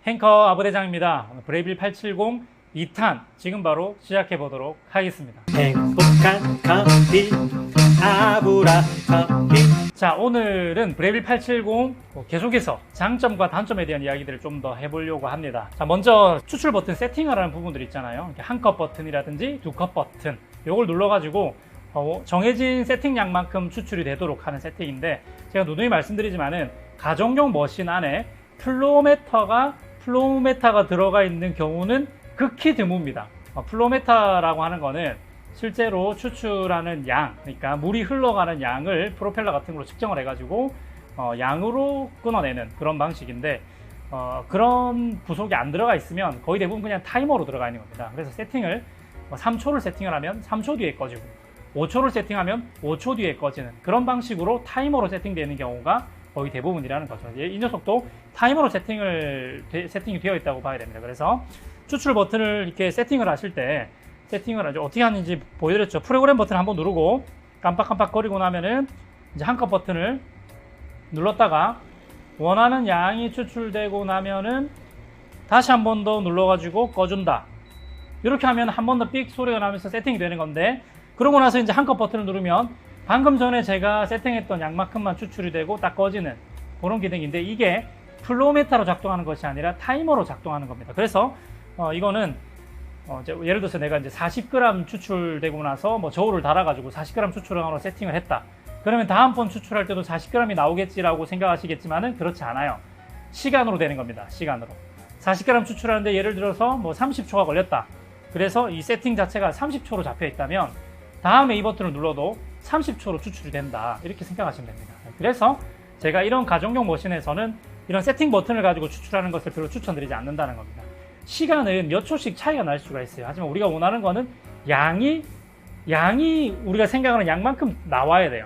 행커 아부대장입니다. 브레이빌 870 2탄 지금 바로 시작해 보도록 하겠습니다. 행복한 커피 아브라 커피. 자, 오늘은 브레이빌 870 계속해서 장점과 단점에 대한 이야기들을 좀 더 해보려고 합니다. 자, 먼저 추출 버튼 세팅을 하는 부분들 있잖아요. 한 컷 버튼이라든지 두 컷 버튼, 요걸 눌러가지고 정해진 세팅량만큼 추출이 되도록 하는 세팅인데, 제가 누누이 말씀드리지만은 가정용 머신 안에 플로우메터가 들어가 있는 경우는 극히 드뭅니다. 플로우메터라고 하는 거는 실제로 추출하는 양, 그러니까 물이 흘러가는 양을 프로펠러 같은 걸로 측정을 해가지고 양으로 끊어내는 그런 방식인데, 그런 부속이 안 들어가 있으면 거의 대부분 그냥 타이머로 들어가 있는 겁니다. 그래서 세팅을 3초를 세팅을 하면 3초 뒤에 꺼지고 5초를 세팅하면 5초 뒤에 꺼지는 그런 방식으로 타이머로 세팅되는 경우가 거의 대부분이라는 거죠. 이 녀석도 타이머로 세팅이 되어 있다고 봐야 됩니다. 그래서 추출 버튼을 이렇게 세팅을 하실 때 어떻게 하는지 보여드렸죠. 프로그램 버튼 한번 누르고 깜빡깜빡 거리고 나면은 이제 한 컷 버튼을 눌렀다가 원하는 양이 추출되고 나면은 다시 한 번 더 눌러가지고 꺼준다. 이렇게 하면 한 번 더 삑 소리가 나면서 세팅이 되는 건데, 그러고 나서 이제 한 컷 버튼을 누르면 방금 전에 제가 세팅했던 양만큼만 추출이 되고 딱 꺼지는 그런 기능인데, 이게 플로우메터로 작동하는 것이 아니라 타이머로 작동하는 겁니다. 그래서 이거는 예를 들어서 내가 이제 40g 추출되고 나서 저울을 달아가지고 40g 추출하는 세팅을 했다. 그러면 다음번 추출할 때도 40g이 나오겠지라고 생각하시겠지만은 그렇지 않아요. 시간으로 되는 겁니다. 시간으로. 40g 추출하는데 예를 들어서 30초가 걸렸다. 그래서 이 세팅 자체가 30초로 잡혀 있다면 다음에 이 버튼을 눌러도 30초로 추출이 된다. 이렇게 생각하시면 됩니다. 그래서 제가 이런 가정용 머신에서는 이런 세팅 버튼을 가지고 추출하는 것을 별로 추천드리지 않는다는 겁니다. 시간은 몇 초씩 차이가 날 수가 있어요. 하지만 우리가 원하는 거는 양이 우리가 생각하는 양만큼 나와야 돼요.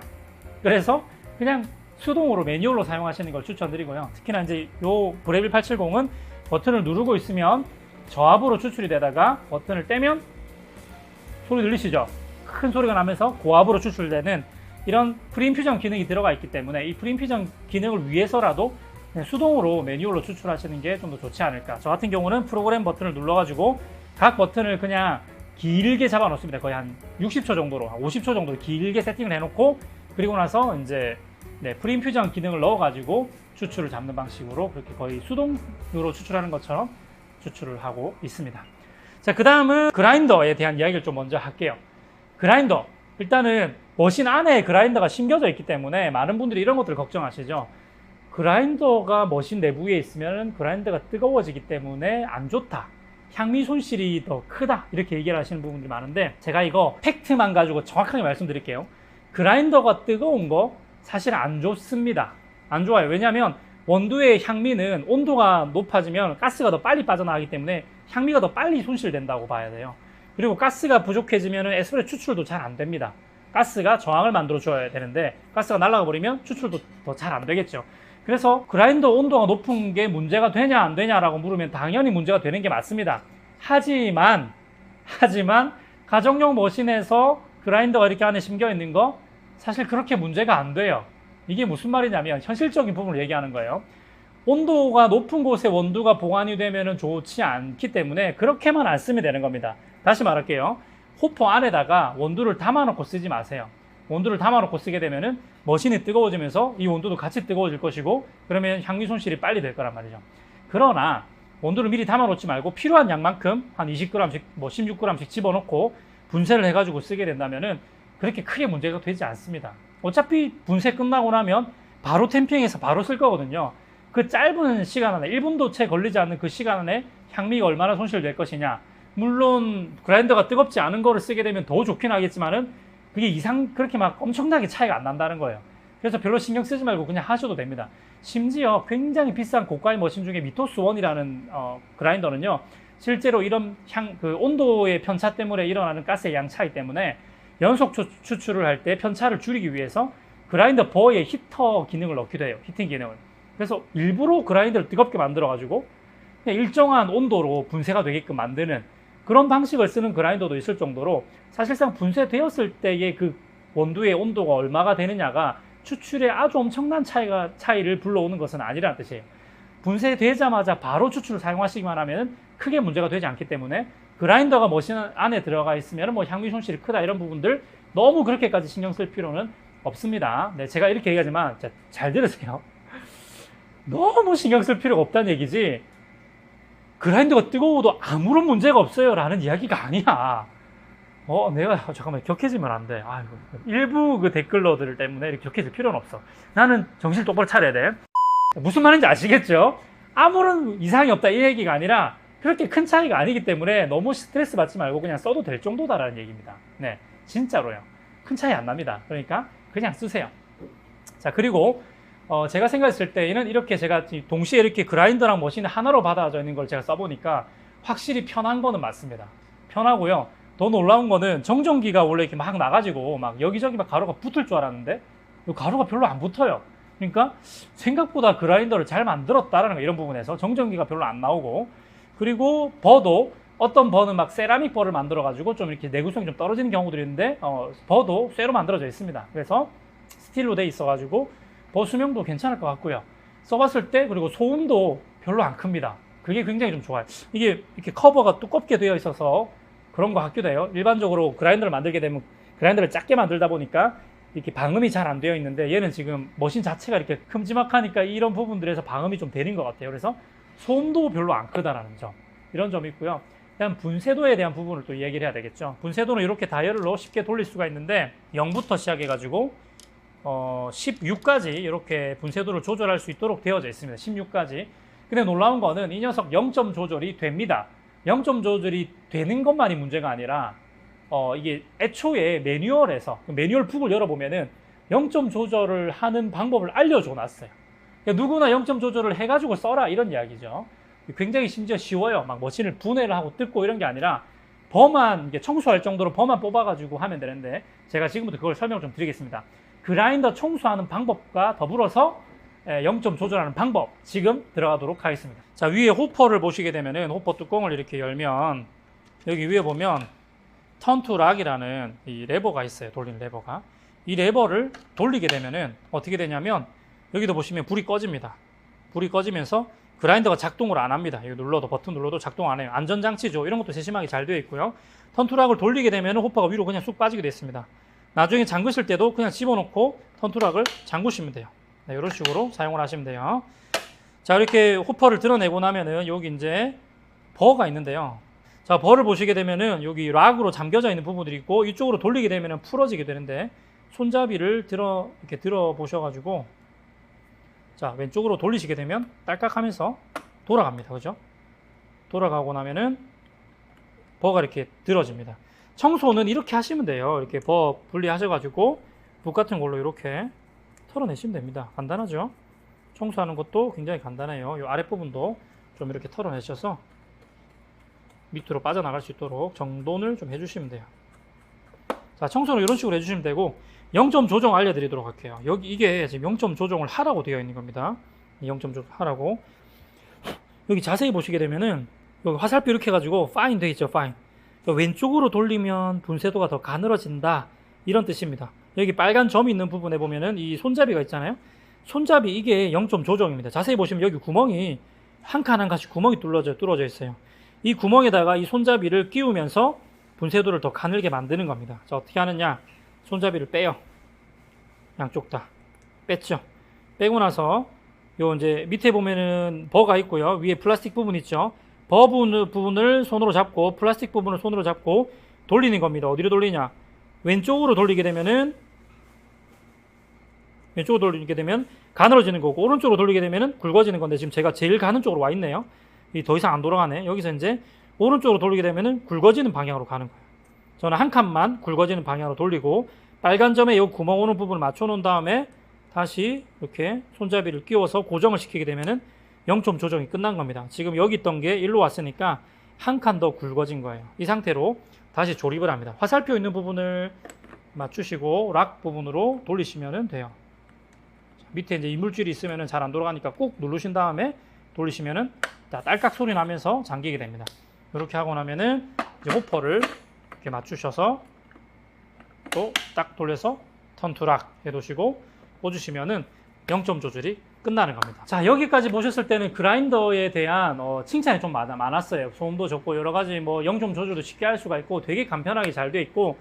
그래서 그냥 수동으로 매뉴얼로 사용하시는 걸 추천드리고요. 특히나 이제 요 브레이빌 870은 버튼을 누르고 있으면 저압으로 추출이 되다가 버튼을 떼면 소리 들리시죠? 큰 소리가 나면서 고압으로 추출되는 이런 프리인퓨전 기능이 들어가 있기 때문에 이 프리인퓨전 기능을 위해서라도 수동으로 매뉴얼로 추출하시는 게 좀 더 좋지 않을까. 저 같은 경우는 프로그램 버튼을 눌러가지고 각 버튼을 그냥 길게 잡아 놓습니다. 거의 한 60초 정도로, 50초 정도로 길게 세팅을 해놓고, 그리고 나서 이제 프리인퓨전 기능을 넣어가지고 추출을 잡는 방식으로 그렇게 거의 수동으로 추출하는 것처럼 추출을 하고 있습니다. 자, 그 다음은 그라인더에 대한 이야기를 좀 먼저 할게요. 그라인더, 일단은 머신 안에 그라인더가 심겨져 있기 때문에 많은 분들이 이런 것들을 걱정하시죠. 그라인더가 머신 내부에 있으면 그라인더가 뜨거워지기 때문에 안 좋다, 향미 손실이 더 크다, 이렇게 얘기를 하시는 부분들이 많은데, 제가 이거 팩트만 가지고 정확하게 말씀드릴게요. 그라인더가 뜨거운 거 사실 안 좋습니다. 안 좋아요. 왜냐하면 원두의 향미는 온도가 높아지면 가스가 더 빨리 빠져나가기 때문에 향미가 더 빨리 손실된다고 봐야 돼요. 그리고 가스가 부족해지면 에스프레소 추출도 잘 안 됩니다. 가스가 저항을 만들어 줘야 되는데 가스가 날아가 버리면 추출도 더 잘 안 되겠죠. 그래서 그라인더 온도가 높은 게 문제가 되냐 안 되냐라고 물으면 당연히 문제가 되는 게 맞습니다. 하지만 가정용 머신에서 그라인더가 이렇게 안에 심겨 있는 거 사실 그렇게 문제가 안 돼요. 이게 무슨 말이냐면 현실적인 부분을 얘기하는 거예요. 온도가 높은 곳에 원두가 보관이 되면 좋지 않기 때문에 그렇게만 안 쓰면 되는 겁니다. 다시 말할게요. 호퍼 안에다가 원두를 담아놓고 쓰지 마세요. 원두를 담아놓고 쓰게 되면은 머신이 뜨거워지면서 이 원두도 같이 뜨거워질 것이고, 그러면 향미 손실이 빨리 될 거란 말이죠. 그러나 원두를 미리 담아놓지 말고 필요한 양만큼 한 20g씩 16g씩 집어넣고 분쇄를 해가지고 쓰게 된다면은 그렇게 크게 문제가 되지 않습니다. 어차피 분쇄 끝나고 나면 바로 템핑해서 바로 쓸 거거든요. 그 짧은 시간 안에 1분도 채 걸리지 않는 그 시간 안에 향미가 얼마나 손실될 것이냐. 물론 그라인더가 뜨겁지 않은 거를 쓰게 되면 더 좋긴 하겠지만은 그게 그렇게 막 엄청나게 차이가 안 난다는 거예요. 그래서 별로 신경 쓰지 말고 그냥 하셔도 됩니다. 심지어 굉장히 비싼 고가의 머신 중에 미토스1이라는 그라인더는요, 실제로 이런 온도의 편차 때문에 일어나는 가스의 양 차이 때문에 연속 추출을 할 때 편차를 줄이기 위해서 그라인더 버에 히터 기능을 넣기도 해요. 히팅 기능을. 그래서 일부러 그라인더를 뜨겁게 만들어가지고 그냥 일정한 온도로 분쇄가 되게끔 만드는 그런 방식을 쓰는 그라인더도 있을 정도로, 사실상 분쇄되었을 때의 그 원두의 온도가 얼마가 되느냐가 추출에 아주 엄청난 차이를 불러오는 것은 아니라는 뜻이에요. 분쇄되자마자 바로 추출을 사용하시기만 하면 크게 문제가 되지 않기 때문에 그라인더가 머신 안에 들어가 있으면 뭐 향미 손실이 크다 이런 부분들 너무 그렇게까지 신경 쓸 필요는 없습니다. 네, 제가 이렇게 얘기하지만 잘 들으세요. 너무 신경 쓸 필요가 없다는 얘기지 그라인더가 뜨거워도 아무런 문제가 없어요 라는 이야기가 아니야. 내가 잠깐만 격해지면 안 돼. 아이고, 일부 그 댓글러들 때문에 이렇게 격해질 필요는 없어. 나는 정신 똑바로 차려야 돼. 무슨 말인지 아시겠죠? 아무런 이상이 없다 이 얘기가 아니라 그렇게 큰 차이가 아니기 때문에 너무 스트레스 받지 말고 그냥 써도 될 정도다라는 얘기입니다. 네, 진짜로요. 큰 차이 안 납니다. 그러니까 그냥 쓰세요. 자, 그리고 제가 생각했을 때는 이렇게 제가 동시에 이렇게 그라인더랑 머신이 하나로 받아져 있는 걸 제가 써보니까 확실히 편한 거는 맞습니다. 편하고요. 더 놀라운 거는 정전기가 원래 이렇게 막 나가지고 막 여기저기 막 가루가 붙을 줄 알았는데 가루가 별로 안 붙어요. 그러니까 생각보다 그라인더를 잘 만들었다라는 거 이런 부분에서 정전기가 별로 안 나오고 그리고 버도 어떤 버는 막 세라믹 버를 만들어 가지고 좀 이렇게 내구성이 좀 떨어지는 경우들이 있는데 버도 쇠로 만들어져 있습니다. 그래서 스틸로 돼 있어 가지고 버 수명도 괜찮을 것 같고요. 써봤을 때 그리고 소음도 별로 안 큽니다. 그게 굉장히 좀 좋아요. 이게 이렇게 커버가 두껍게 되어 있어서 그런 것 같기도 해요. 일반적으로 그라인더를 만들게 되면 그라인더를 작게 만들다 보니까 이렇게 방음이 잘 안 되어 있는데 얘는 지금 머신 자체가 이렇게 큼지막하니까 이런 부분들에서 방음이 좀 되는 것 같아요. 그래서 소음도 별로 안 크다라는 점, 이런 점이 있고요. 그다음 분쇄도에 대한 부분을 또 이야기를 해야 되겠죠. 분쇄도는 이렇게 다이얼로 쉽게 돌릴 수가 있는데 0부터 시작해가지고 16까지 이렇게 분쇄도를 조절할 수 있도록 되어져 있습니다. 16까지. 근데 놀라운 거는 이 녀석 0점 조절이 됩니다. 0점 조절이 되는 것만이 문제가 아니라 이게 애초에 매뉴얼에서 매뉴얼 북을 열어보면은 0점 조절을 하는 방법을 알려줘 놨어요. 그러니까 누구나 0점 조절을 해가지고 써라 이런 이야기죠. 굉장히 심지어 쉬워요. 막 머신을 분해를 하고 뜯고 이런 게 아니라 버만 청소할 정도로 버만 뽑아가지고 하면 되는데 제가 지금부터 그걸 설명을 좀 드리겠습니다. 그라인더 청소하는 방법과 더불어서 0점 조절하는 방법 지금 들어가도록 하겠습니다. 자, 위에 호퍼를 보시게 되면은 호퍼 뚜껑을 이렇게 열면 여기 위에 보면 턴 투 락이라는 이 레버가 있어요. 돌리는 레버가. 이 레버를 돌리게 되면은 어떻게 되냐면 여기도 보시면 불이 꺼집니다. 불이 꺼지면서 그라인더가 작동을 안 합니다. 이거 눌러도 버튼 눌러도 작동 안 해요. 안전장치죠. 이런 것도 세심하게 잘 되어 있고요. 턴 투 락을 돌리게 되면은 호퍼가 위로 그냥 쑥 빠지게 됐습니다. 나중에 잠그실 때도 그냥 집어넣고 턴 투 락을 잠그시면 돼요. 네, 이런 식으로 사용을 하시면 돼요. 자, 이렇게 호퍼를 드러내고 나면은 여기 이제 버가 있는데요. 자, 버를 보시게 되면은 여기 락으로 잠겨져 있는 부분들이 있고 이쪽으로 돌리게 되면은 풀어지게 되는데 손잡이를 이렇게 들어 보셔가지고 자, 왼쪽으로 돌리시게 되면 딸깍하면서 돌아갑니다. 그죠? 돌아가고 나면은 버가 이렇게 들어집니다. 청소는 이렇게 하시면 돼요. 이렇게 버 분리하셔가지고 붓 같은 걸로 이렇게 털어내시면 됩니다. 간단하죠? 청소하는 것도 굉장히 간단해요. 이 아랫부분도 좀 이렇게 털어내셔서 밑으로 빠져나갈 수 있도록 정돈을 좀 해주시면 돼요. 자, 청소는 이런 식으로 해주시면 되고 0점 조정 알려드리도록 할게요. 여기 이게 지금 0점 조정을 하라고 되어 있는 겁니다. 0점 조정 하라고. 여기 자세히 보시게 되면은 여기 화살표 이렇게 해가지고 fine 되어 있죠. fine. 왼쪽으로 돌리면 분쇄도가 더 가늘어진다 이런 뜻입니다. 여기 빨간 점이 있는 부분에 보면은 이 손잡이가 있잖아요. 손잡이 이게 0점 조정입니다. 자세히 보시면 여기 구멍이 한 칸 한 칸씩 구멍이 뚫어져 있어요. 이 구멍에다가 이 손잡이를 끼우면서 분쇄도를 더 가늘게 만드는 겁니다. 자, 어떻게 하느냐? 손잡이를 빼요. 양쪽 다 뺐죠. 빼고 나서 요 이제 밑에 보면은 버가 있고요. 위에 플라스틱 부분 있죠. 버 부분을 손으로 잡고 플라스틱 부분을 손으로 잡고 돌리는 겁니다. 어디로 돌리냐? 왼쪽으로 돌리게 되면은 왼쪽으로 돌리게 되면 가늘어지는 거고 오른쪽으로 돌리게 되면은 굵어지는 건데 지금 제가 제일 가는 쪽으로 와 있네요. 더 이상 안 돌아가네. 여기서 이제 오른쪽으로 돌리게 되면은 굵어지는 방향으로 가는 거예요. 저는 한 칸만 굵어지는 방향으로 돌리고 빨간 점에 이 구멍 오는 부분을 맞춰 놓은 다음에 다시 이렇게 손잡이를 끼워서 고정을 시키게 되면은 0점 조정이 끝난 겁니다. 지금 여기 있던 게 일로 왔으니까 한 칸 더 굵어진 거예요. 이 상태로 다시 조립을 합니다. 화살표 있는 부분을 맞추시고 락 부분으로 돌리시면 돼요. 밑에 이제 이물질이 있으면 잘 안 돌아가니까 꾹 누르신 다음에 돌리시면은 딸깍 소리 나면서 잠기게 됩니다. 이렇게 하고 나면은 이제 호퍼를 이렇게 맞추셔서 또 딱 돌려서 턴 투 락 해두시고 꽂으시면은 0점 조절이 끝나는 겁니다. 자, 여기까지 보셨을 때는 그라인더에 대한 칭찬이 좀 많았어요. 소음도 적고 여러 가지 뭐 영점 조절도 쉽게 할 수가 있고 되게 간편하게 잘 돼 있고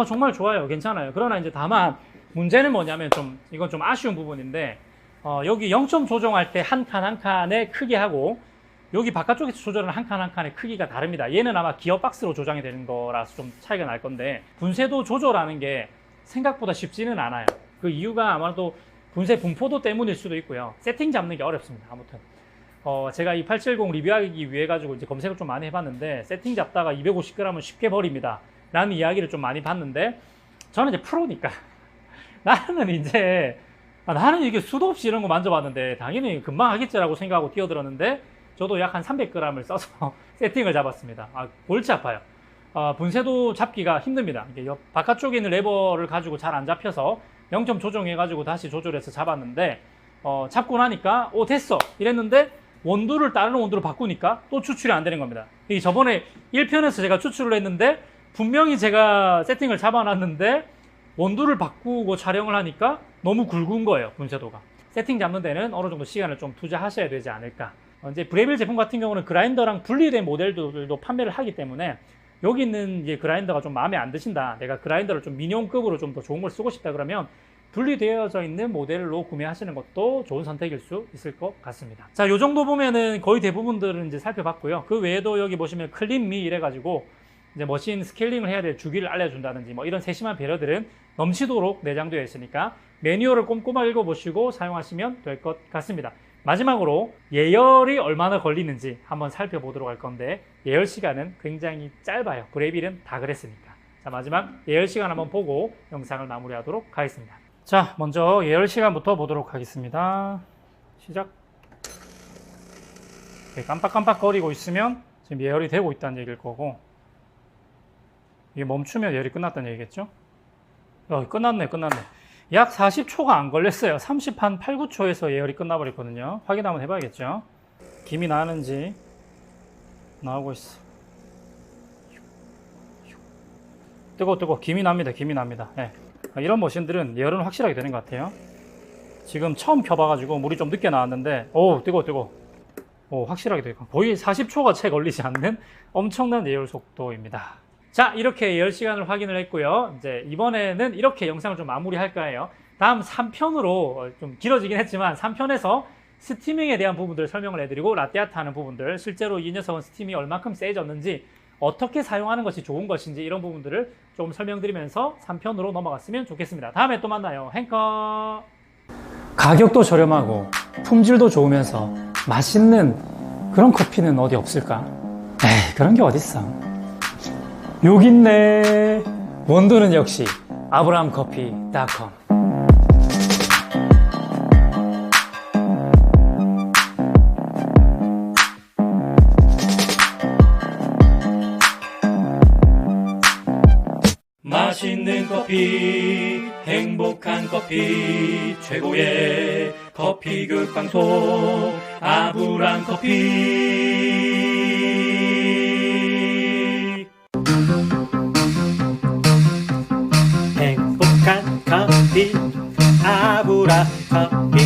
정말 좋아요. 괜찮아요. 그러나 이제 다만 문제는 뭐냐면 이건 좀 아쉬운 부분인데 여기 0점 조정할 때 한 칸 한 칸의 크기하고 여기 바깥쪽에서 조절하는 한 칸 한 칸의 크기가 다릅니다. 얘는 아마 기어 박스로 조정이 되는 거라서 좀 차이가 날 건데 분쇄도 조절하는 게 생각보다 쉽지는 않아요. 그 이유가 아마도 분쇄 분포도 때문일 수도 있고요. 세팅 잡는 게 어렵습니다. 아무튼 제가 이 870 리뷰하기 위해 가지고 이제 검색을 좀 많이 해봤는데 세팅 잡다가 250g은 쉽게 버립니다 라는 이야기를 좀 많이 봤는데 저는 이제 프로니까 나는 이게 수도 없이 이런 거 만져봤는데 당연히 금방 하겠지라고 생각하고 뛰어들었는데 저도 약 한 300g을 써서 세팅을 잡았습니다. 골치 아파요. 분쇄도 잡기가 힘듭니다. 이게 바깥쪽에 있는 레버를 가지고 잘 안 잡혀서 0점 조정해가지고 다시 조절해서 잡았는데 잡고 나니까 됐어 이랬는데 원두를 다른 원두로 바꾸니까 또 추출이 안 되는 겁니다. 이게 저번에 1편에서 제가 추출을 했는데 분명히 제가 세팅을 잡아놨는데 원두를 바꾸고 촬영을 하니까 너무 굵은 거예요. 분쇄도가. 세팅 잡는 데는 어느 정도 시간을 좀 투자하셔야 되지 않을까. 이제 브레빌 제품 같은 경우는 그라인더랑 분리된 모델들도 판매를 하기 때문에 여기 있는 이제 그라인더가 좀 마음에 안 드신다. 내가 그라인더를 좀 미니홈급으로 좀 더 좋은 걸 쓰고 싶다 그러면 분리되어져 있는 모델로 구매하시는 것도 좋은 선택일 수 있을 것 같습니다. 자, 요 정도 보면은 거의 대부분들은 이제 살펴봤고요. 그 외에도 여기 보시면 클린미 이래가지고 이제 머신 스케일링을 해야 될 주기를 알려준다든지 뭐 이런 세심한 배려들은 넘치도록 내장되어 있으니까 매뉴얼을 꼼꼼하게 읽어보시고 사용하시면 될 것 같습니다. 마지막으로 예열이 얼마나 걸리는지 한번 살펴보도록 할 건데 예열 시간은 굉장히 짧아요. 브레빌은 다 그랬으니까. 자, 마지막 예열 시간 한번 보고 영상을 마무리하도록 하겠습니다. 자, 먼저 예열 시간부터 보도록 하겠습니다. 시작. 깜빡깜빡거리고 있으면 지금 예열이 되고 있다는 얘기일 거고 이게 멈추면 예열이 끝났다는 얘기겠죠? 끝났네. 약 40초가 안 걸렸어요. 30한 8, 9초에서 예열이 끝나버렸거든요. 확인 한번 해봐야겠죠. 김이 나는지 나오고 있어. 뜨거. 김이 납니다. 네. 이런 머신들은 예열은 확실하게 되는 것 같아요. 지금 처음 켜봐가지고 물이 좀 늦게 나왔는데 뜨거. 확실하게 되고 거의 40초가 채 걸리지 않는 엄청난 예열 속도입니다. 자, 이렇게 예열 시간을 확인을 했고요. 이제 이번에는 이렇게 영상을 좀 마무리할까 해요. 다음 3편으로 좀 길어지긴 했지만 3편에서 스티밍에 대한 부분들을 설명을 해드리고 라떼아트 하는 부분들, 실제로 이 녀석은 스팀이 얼마큼 세졌는지, 어떻게 사용하는 것이 좋은 것인지 이런 부분들을 조금 설명드리면서 3편으로 넘어갔으면 좋겠습니다. 다음에 또 만나요. 행커. 가격도 저렴하고 품질도 좋으면서 맛있는 그런 커피는 어디 없을까? 에이, 그런 게 어딨어. 여기 있네. 원두는 역시 아브라함커피.com. 맛있는 커피, 행복한 커피, 최고의 커피 교육 방송 아브라함커피. 행복한 커피 아브라함커피.